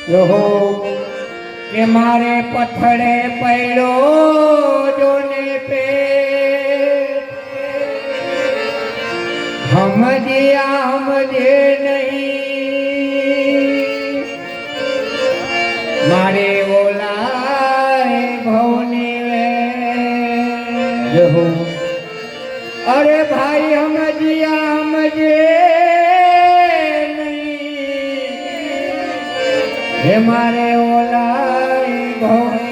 રહો કે મારે પથડે પડ્યો જોને પે સમજ્યા સમજે નહીં મારે ઓલાય ભવની વે રહો અરે ભાઈ સમજ્યા સમજે હે મારે ઓલાય ભવની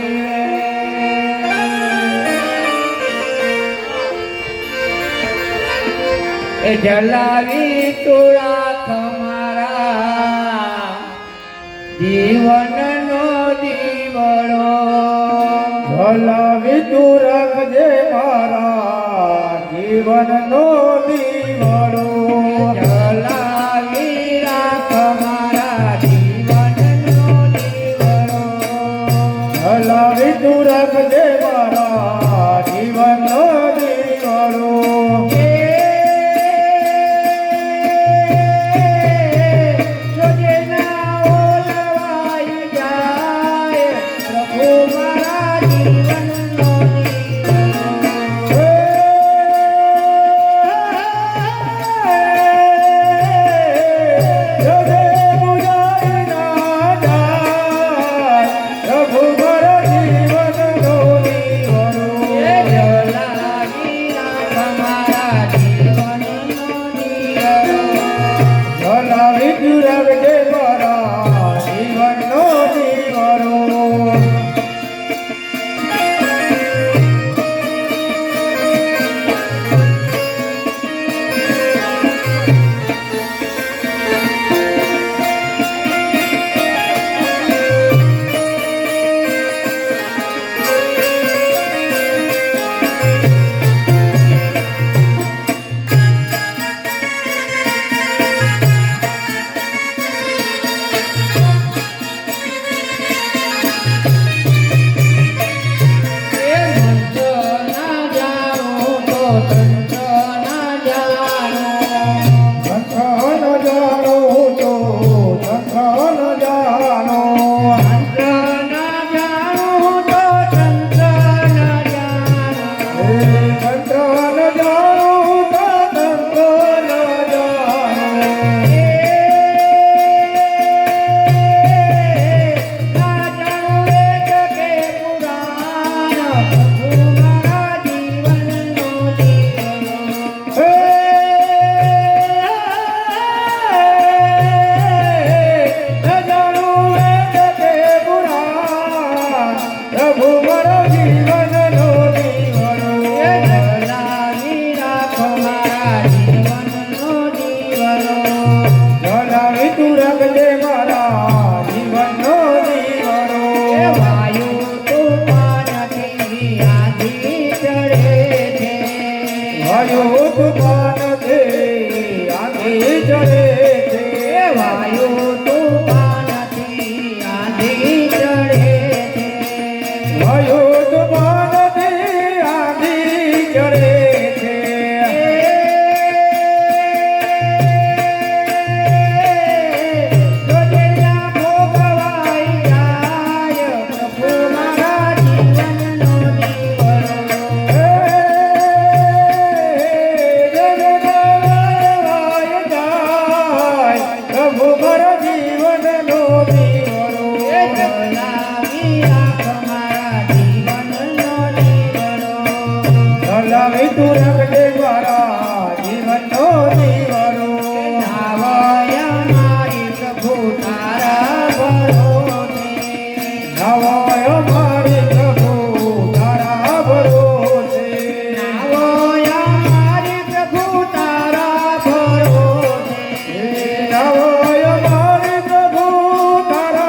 એ જલાવી તું રાખ મારા જીવનનો દીવડો જલાવી તું રાખજે મારા જીવનનો દીવડો જલાવી રાખ મારા જલાવી તું રાખજે મારા જીવનનો દીવડો તારા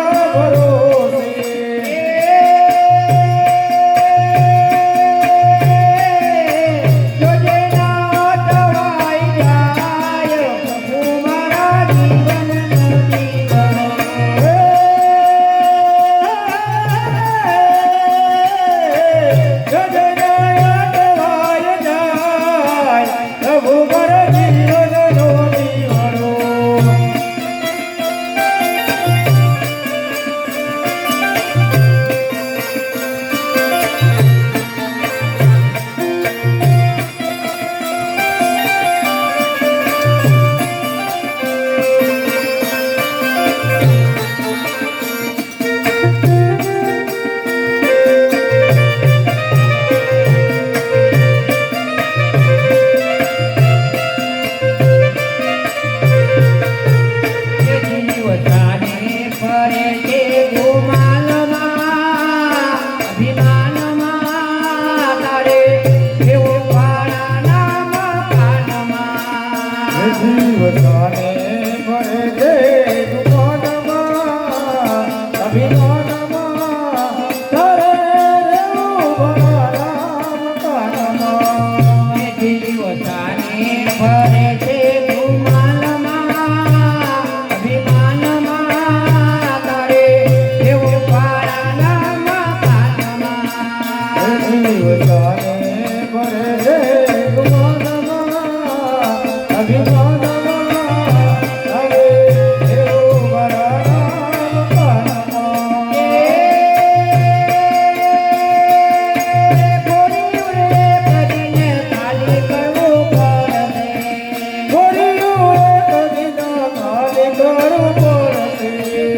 કરું બોલશે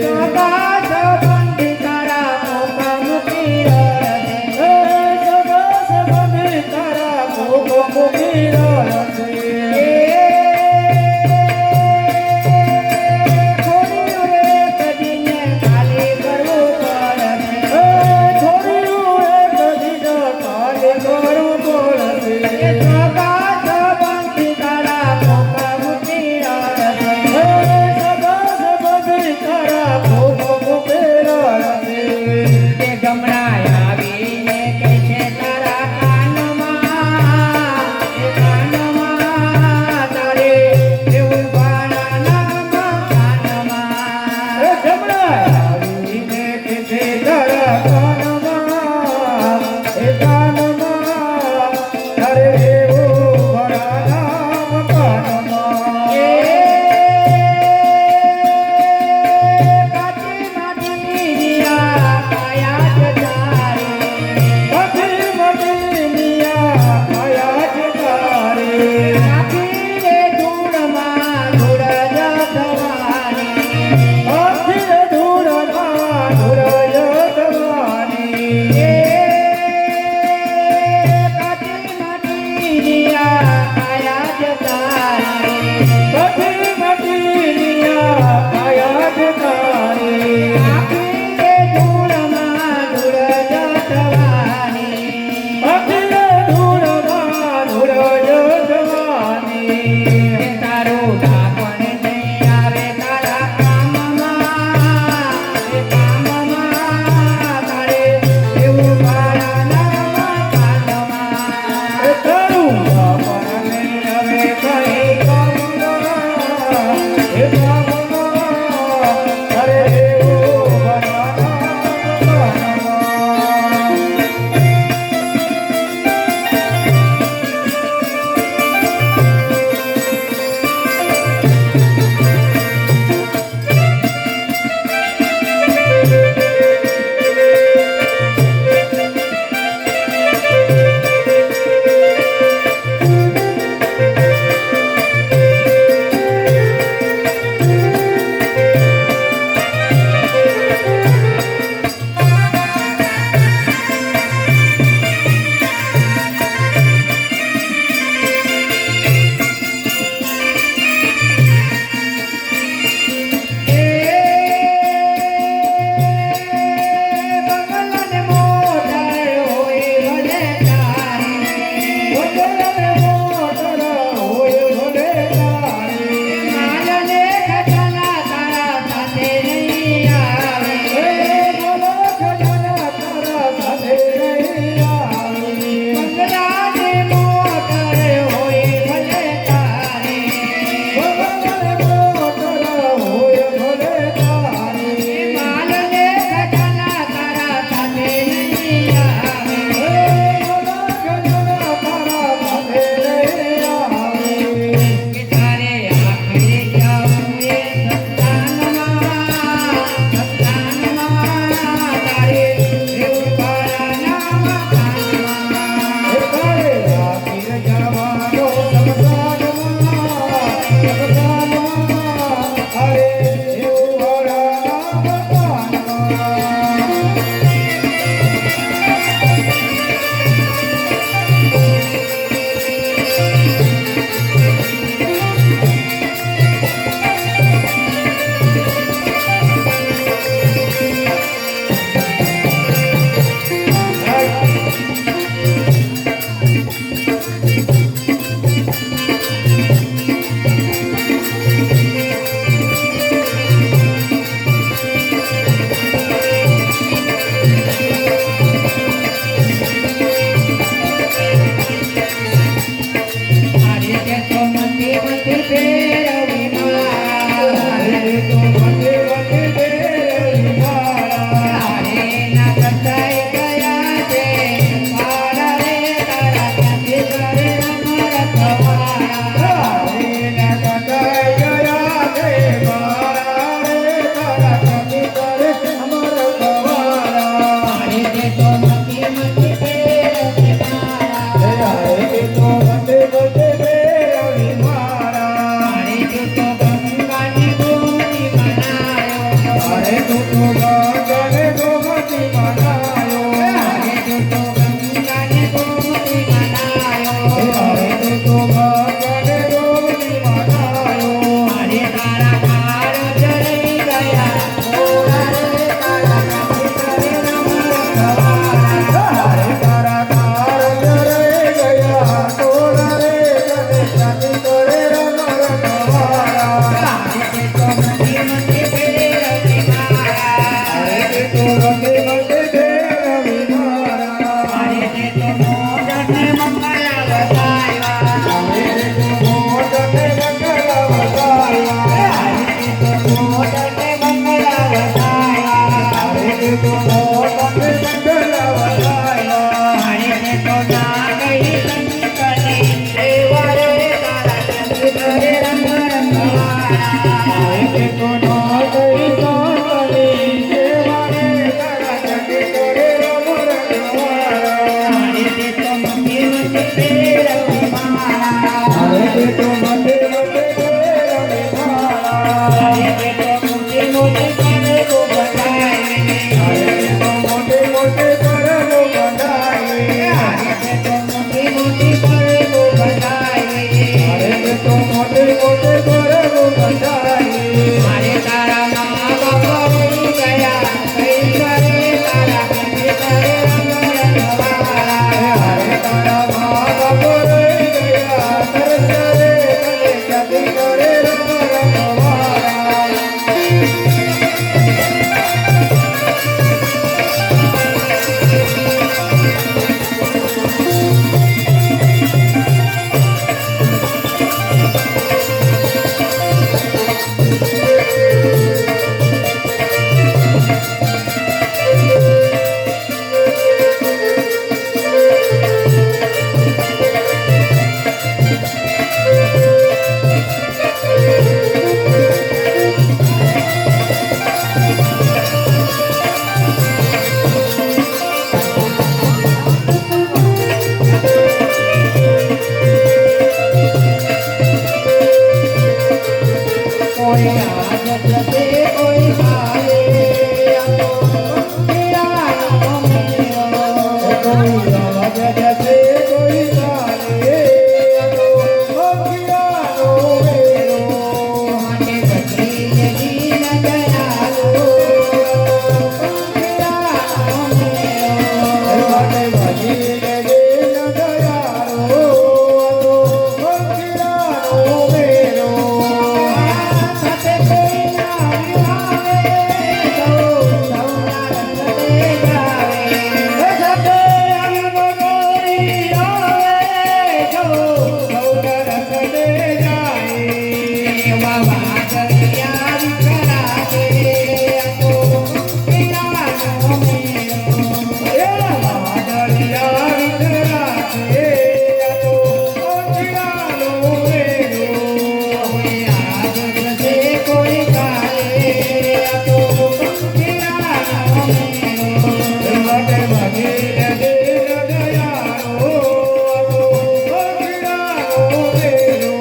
સગાસ બંધી તારા મુખમુખી રડે. સગસ બંધી તારા મુખ મુખી રડશે છોડ્યું એક દિને ખાલી કરવું પડશે. છોડ્યું એક દિન કાલે કરું બોલશે સગાસ બંધી તારા મુખમુખી રડે. સગસ થોડા રે તારા નથી કરે રમ રખવાડા. હરે તારા કાર્ય રહી ગયા તોરા રે તને જાતિ કરે રમ રખવાડા. હરે તે તો મંદિર મંદિર ફેરે રમે મારા. હરે તે તો રમે રમે દે રવિ મારા. હરે તે તો મોઢને મંગલા વધાવ્યા. હરે તે તો મોઢને મંગલા વધાવ્યા. હરે તે તો મોઢને મંગલા વધાવ્યા. હરે તે તો મોઢને મંગલા વધાવ્યા. હરે તે તો ના ગઈ સંકલી સેવા રે તારા નથી કરે રંગ રખવાડા. હરે તે તો ના ગઈ સાંકળી સેવા રે તારા જગત કરે રમ રખવાડા. હરે તે તો મંદિર મંદિર ફેરે રમે મારા. હરે તે તો મંદિર મંદિર દે રવિ મારા. હરે તે તો મોટી મોટી કરે ગો બધાય. હરે તે તો મોટે મોટે કરમો બંધાય. હરે તે તો મોટી મોટી કરે ગો બધાય. હરે તે તો મોટે મોટે કરમો બંધાય. મારે તારા મા બાપ રહી ગયા કઈ કરે તારા કંઠે કરે રંગ રખવાડા. હરે તારા મા બાપ રહી ગયા તરસે રે તને જાતિ કરે રમ રખવાડા. કોઈ આજ જશે કોઈ કાલે આતો હીરાનો મેળો. કોઈ રાજ જશે કોઈ કાલે આતો અખિયાનો વેરો. માટે બદલી જજી નજર આલો હીરાનો મેળો. માટે ભજી લેજે નજરારો આતો અખિયાનો વેરો. સાથે કોઈ ના વિવાવે તો સૌના રંગ તે ગાવે. સાથે અંગ ગોરી આવે જો સૌના રંગ દે જાય. એવા વાદળિયા વિખરાવે આતો હીરાનો મેળો. એવા વાદળિયા વિખરાશે આતો અખિયાનો વેરો. કોઈ આજ જશે કોઈ કાલે આતો હીરાનો મેળો. માટે ભજી લેજે નજરારો આતો અખિયાનો વેરો.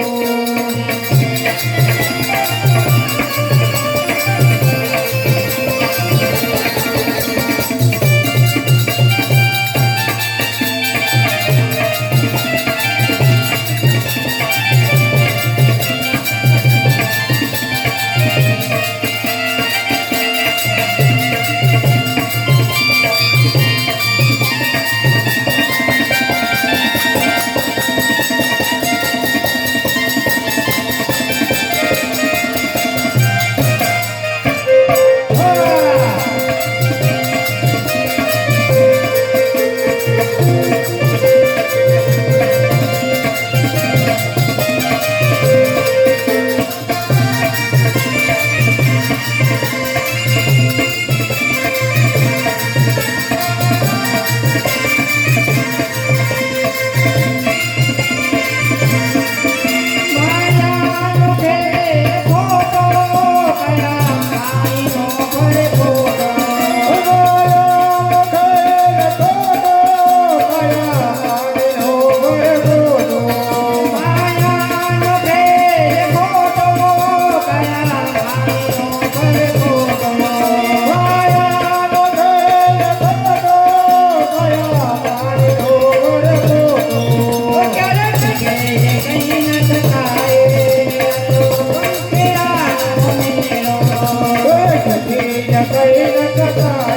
નખતા